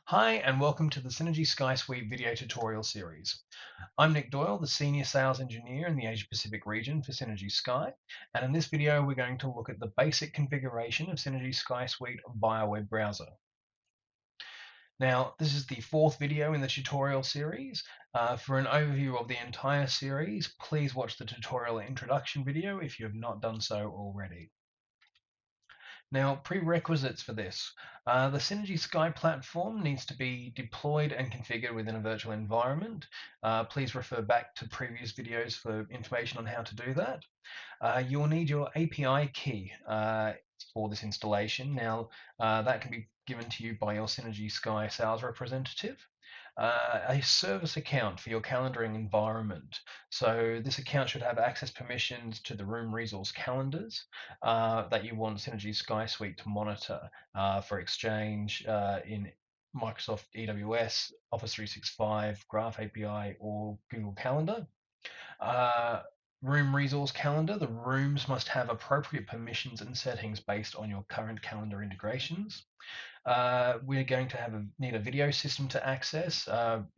Hi, and welcome to the Synergy Sky Suite video tutorial series. I'm Nick Doyle, the Senior Sales Engineer in the Asia Pacific region for Synergy Sky, and in this video we're going to look at the basic configuration of Synergy Sky Suite via web browser. Now, this is the fourth video in the tutorial series. For an overview of the entire series, please watch the tutorial introduction video if you have not done so already. Now, prerequisites for this. The Synergy Sky platform needs to be deployed and configured within a virtual environment. Please refer back to previous videos for information on how to do that. You will need your API key for this installation. Now, that can be given to you by your Synergy Sky sales representative. A service account for your calendaring environment. So this account should have access permissions to the room resource calendars that you want Synergy Sky Suite to monitor for Exchange in Microsoft EWS, Office 365, Graph API, or Google Calendar. Uh, Room resource calendar. The rooms must have appropriate permissions and settings based on your current calendar integrations. We're going to need a video system to access.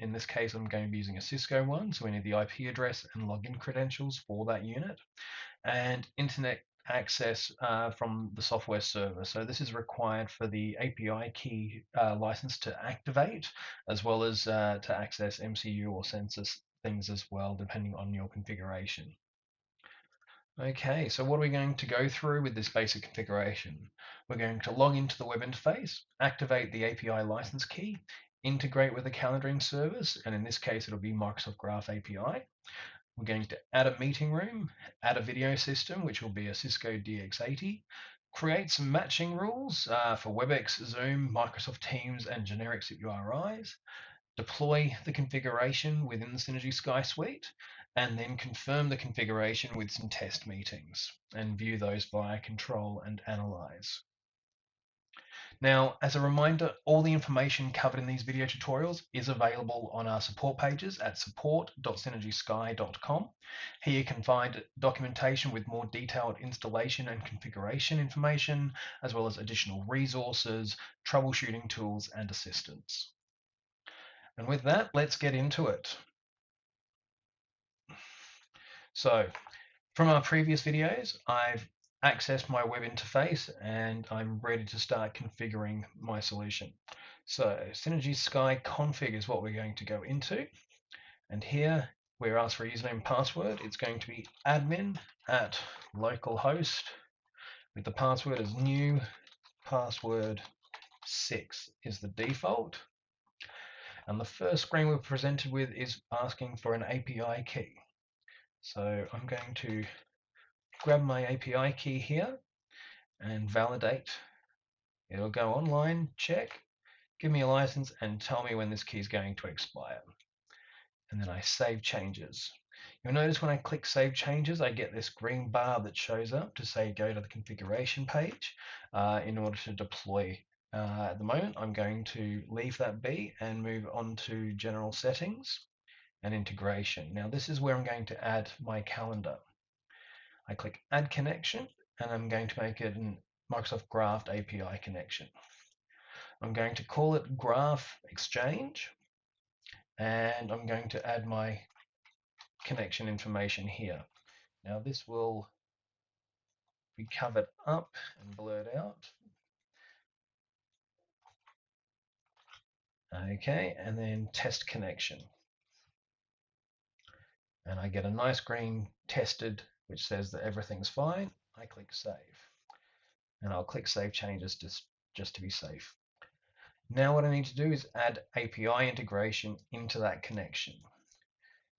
In this case, I'm going to be using a Cisco one, so we need the IP address and login credentials for that unit, and internet access from the software server. So this is required for the API key license to activate, as well as to access MCU or census things as well, depending on your configuration. Okay, so what are we going to go through with this basic configuration? We're going to log into the web interface, activate the API license key, integrate with a calendaring service, and in this case it'll be Microsoft Graph API. We're going to add a meeting room, add a video system, which will be a Cisco DX80, create some matching rules for WebEx, Zoom, Microsoft Teams, and generic SIP URIs, deploy the configuration within the Synergy Sky Suite, and then confirm the configuration with some test meetings and view those via Control and Analyze. Now, as a reminder, all the information covered in these video tutorials is available on our support pages at support.synergysky.com. Here you can find documentation with more detailed installation and configuration information, as well as additional resources, troubleshooting tools, and assistance. And with that, let's get into it. So from our previous videos, I've accessed my web interface and I'm ready to start configuring my solution. So Synergy Sky config is what we're going to go into. And here we're asked for a username and password. It's going to be admin at localhost with the password as new password 6 is the default. And the first screen we're presented with is asking for an API key. So I'm going to grab my API key here and validate. It'll go online, check, give me a license, and tell me when this key is going to expire. And then I save changes. You'll notice when I click Save Changes, I get this green bar that shows up to say go to the configuration page in order to deploy. At the moment, I'm going to leave that be and move on to General Settings and Integration. Now, this is where I'm going to add my calendar. I click Add Connection, and I'm going to make it an Microsoft Graph API connection. I'm going to call it Graph Exchange, and I'm going to add my connection information here. Now this will be covered up and blurred out. Okay, and then test connection. And I get a nice green tested, which says that everything's fine. I click Save. And I'll click Save Changes just to be safe. Now what I need to do is add API integration into that connection.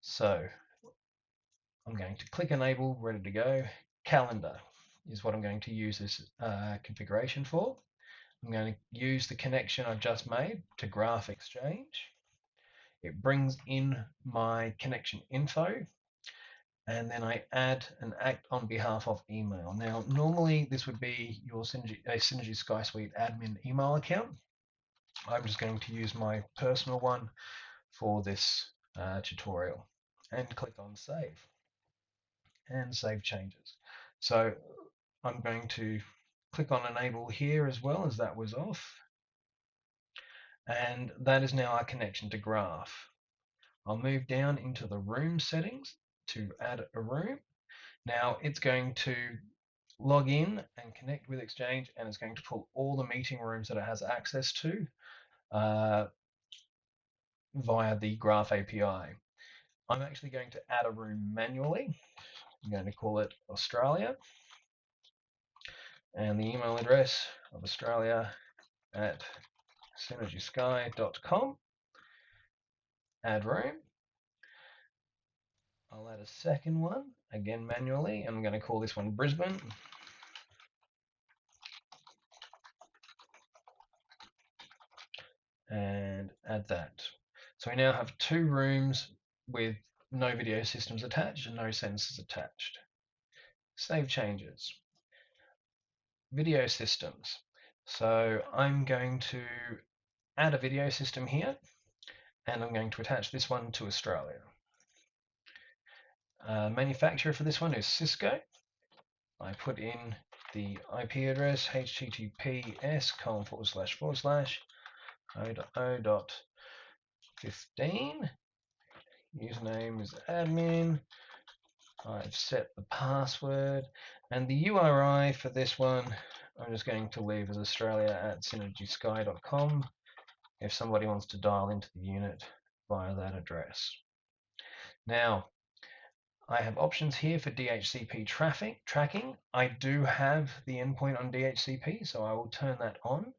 So I'm going to click Enable, ready to go. Calendar is what I'm going to use this configuration for. I'm going to use the connection I've just made to Graph Exchange. It brings in my connection info, and then I add an act on behalf of email. Now, normally this would be your Synergy Sky Suite admin email account. I'm just going to use my personal one for this tutorial and click on Save and Save Changes. So I'm going to click on Enable here as well, as that was off. And that is now our connection to Graph. I'll move down into the room settings to add a room. Now it's going to log in and connect with Exchange, and it's going to pull all the meeting rooms that it has access to via the Graph API. I'm actually going to add a room manually. I'm going to call it Australia, and the email address of Australia at synergysky.com. Add room. I'll add a second one, again manually, and I'm going to call this one Brisbane. And add that. So we now have 2 rooms with no video systems attached and no sensors attached. Save changes. Video systems. So I'm going to add a video system here, and I'm going to attach this one to Australia. Manufacturer for this one is Cisco. I put in the IP address https://0.0.15. Username is admin. I've set the password, and the URI for this one I'm just going to leave as australia@synergysky.com if somebody wants to dial into the unit via that address. Now, I have options here for DHCP tracking. I do have the endpoint on DHCP, so I will turn that on.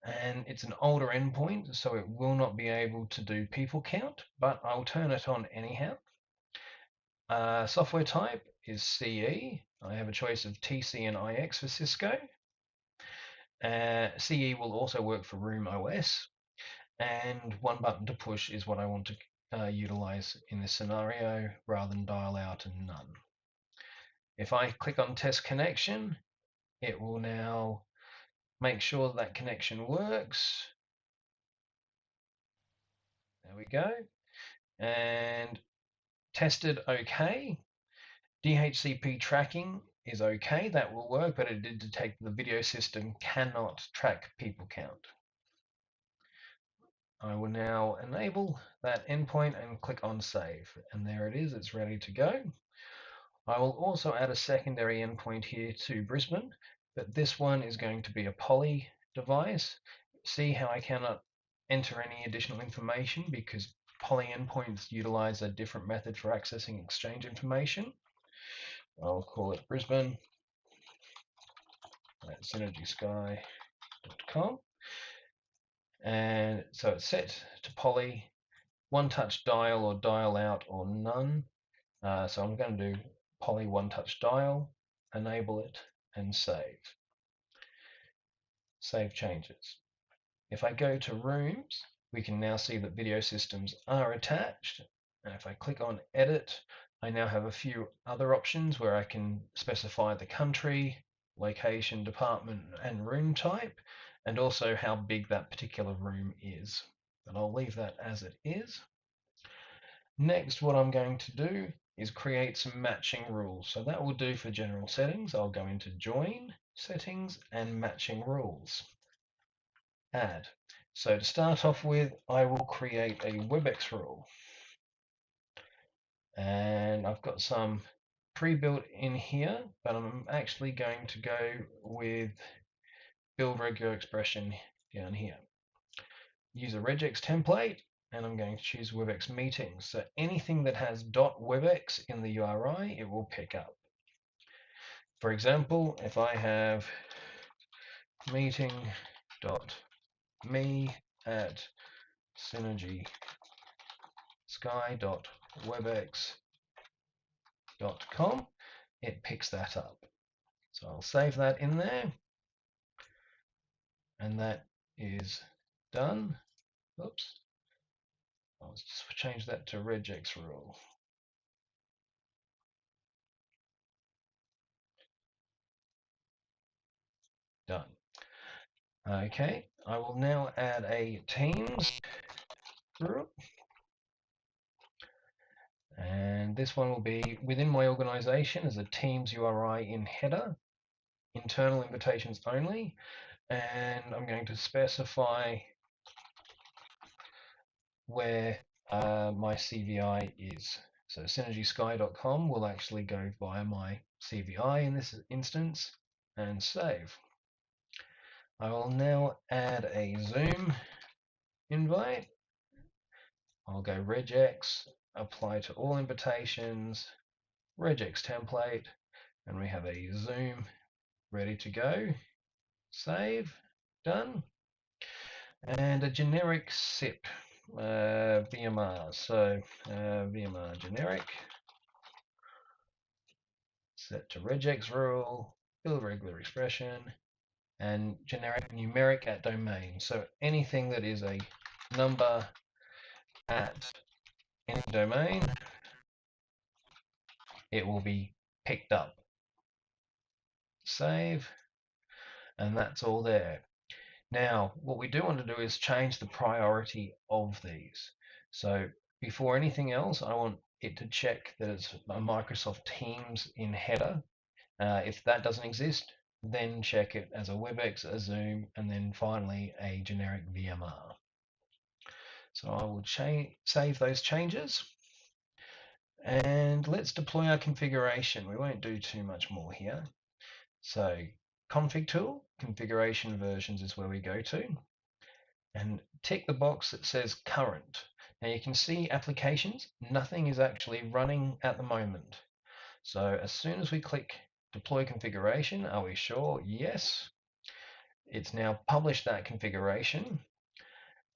And it's an older endpoint, so it will not be able to do people count, but I'll turn it on anyhow. Software type is CE. I have a choice of TC and IX for Cisco. CE will also work for Room OS, and one button to push is what I want to utilize in this scenario rather than dial out and none. If I click on test connection, it will now make sure that connection works. There we go. And tested OK. DHCP tracking is okay, that will work, but it did detect the video system cannot track people count. I will now enable that endpoint and click on save, and there it is, it's ready to go. I will also add a secondary endpoint here to Brisbane, but this one is going to be a poly device. See how I cannot enter any additional information because poly endpoints utilize a different method for accessing Exchange information. I'll call it Brisbane at synergysky.com. And so it's set to poly, one touch dial or dial out or none. So I'm going to do poly one touch dial, enable it, and save. Save changes. If I go to rooms, we can now see that video systems are attached. And if I click on edit, I now have a few other options where I can specify the country, location, department, and room type, and also how big that particular room is. But I'll leave that as it is. Next, what I'm going to do is create some matching rules. So that will do for general settings. I'll go into join, settings, and matching rules. Add. So to start off with, I will create a WebEx rule. And I've got some pre-built in here, but I'm actually going to go with build regular expression down here. Use a regex template, and I'm going to choose WebEx meetings. So anything that has .webex in the URI, it will pick up. For example, if I have meeting.me at synergysky.webex.com, it picks that up. So I'll save that in there, and that is done. Oops. I'll just change that to regex rule. Done. Okay, I will now add a Teams group. And this one will be within my organization as a Teams URI in header, internal invitations only. And I'm going to specify where my CVI is. So synergysky.com will actually go via my CVI in this instance and save. I will now add a Zoom invite. I'll go regex, apply to all invitations, regex template, and we have a Zoom ready to go. Save, done. And a generic SIP, VMR. So VMR generic, set to regex rule, fill regular expression, and generic numeric at domain. So anything that is a number at any domain, it will be picked up. Save, and that's all there. Now, what we do want to do is change the priority of these. So before anything else, I want it to check that it's a Microsoft Teams in header. If that doesn't exist, then check it as a WebEx, a Zoom, and then finally a generic VMR. So I will save those changes. And let's deploy our configuration. We won't do too much more here. So config tool, configuration versions is where we go to. And tick the box that says current. Now you can see applications, nothing is actually running at the moment. So as soon as we click deploy configuration, are we sure? Yes. It's now published that configuration.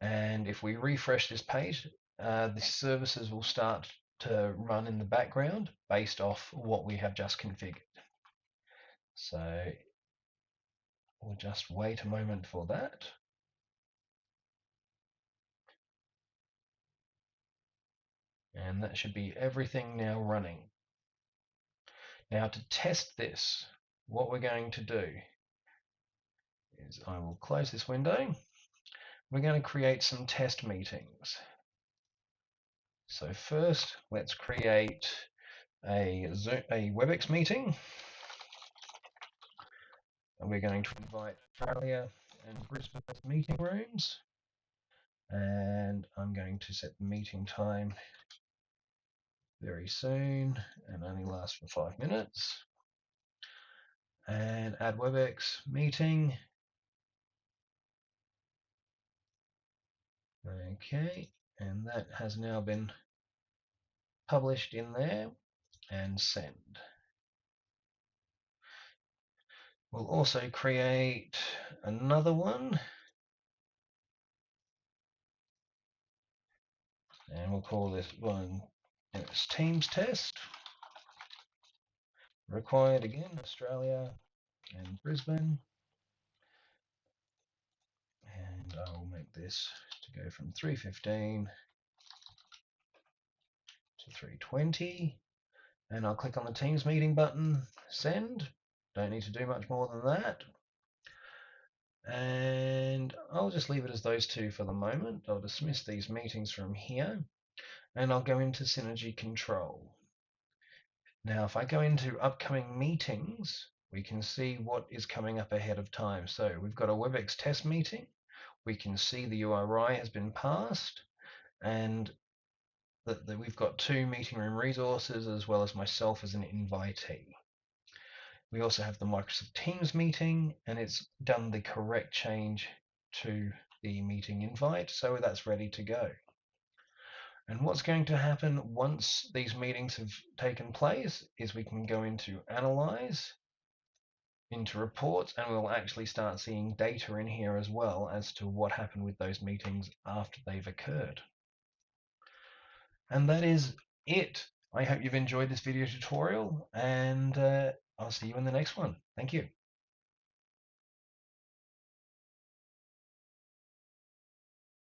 And if we refresh this page, the services will start to run in the background based off what we have just configured. So we'll just wait a moment for that. And that should be everything now running. Now to test this, what we're going to do is I will close this window. We're going to create some test meetings. So first, let's create a WebEx meeting. And we're going to invite Australia and Brisbane meeting rooms. And I'm going to set the meeting time very soon and only last for 5 minutes. And add WebEx meeting. Okay, and that has now been published in there and send. We'll also create another one and we'll call this one Teams test. Required again, Australia and Brisbane. And I will make this to go from 3:15 to 3:20. And I'll click on the Teams meeting button, send. Don't need to do much more than that. And I'll just leave it as those two for the moment. I'll dismiss these meetings from here and I'll go into Synergy Control. Now, if I go into upcoming meetings, we can see what is coming up ahead of time. So we've got a WebEx test meeting. We can see the URI has been passed and that we've got 2 meeting room resources as well as myself as an invitee. We also have the Microsoft Teams meeting and it's done the correct change to the meeting invite, so that's ready to go. And what's going to happen once these meetings have taken place is we can go into Analyze, into Reports, and we'll actually start seeing data in here as well as to what happened with those meetings after they've occurred. And that is it. I hope you've enjoyed this video tutorial and I'll see you in the next one. Thank you.